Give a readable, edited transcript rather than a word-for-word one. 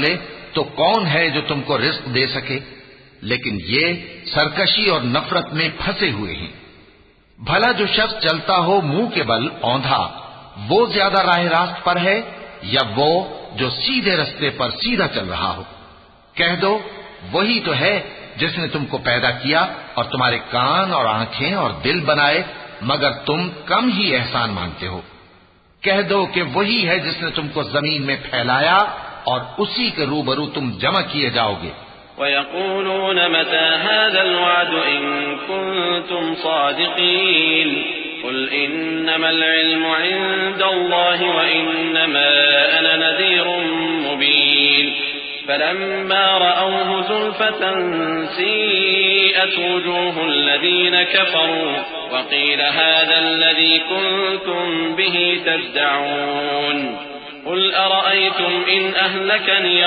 چلے تو کون ہے جو تم کو رزق دے سکے؟ لیکن یہ سرکشی اور نفرت میں پھنسے ہوئے ہیں۔ بھلا جو شخص چلتا ہو منہ کے بل اوندھا، وہ زیادہ راہ راست پر ہے یا وہ جو سیدھے رستے پر سیدھا چل رہا ہو؟ کہہ دو وہی تو ہے جس نے تم کو پیدا کیا اور تمہارے کان اور آنکھیں اور دل بنائے، مگر تم کم ہی احسان مانتے ہو۔ کہہ دو کہ وہی ہے جس نے تم کو زمین میں پھیلایا اور اسی کے روبرو تم جمع کیے جاؤ گے۔ وَيَقُولُونَ مَتَى هَذَا الْوَعْدُ إِن كُنتُمْ صَادِقِينَ قُلْ إِنَّمَا الْعِلْمُ عِندَ اللَّهِ وَإِنَّمَا أَنَا نَذِيرٌ مُبِينٌ فَلَمَّا رَأَوْهُ زُلْفَةً سِيئَتْ وُجُوهُ الَّذِينَ كَفَرُوا وَقِيلَ هَذَا الَّذِي كُنتُمْ بِهِ تَدَّعُونَ قُلْ أَرَأَيْتُمْ إِنْ أَهْلَكَنِيَ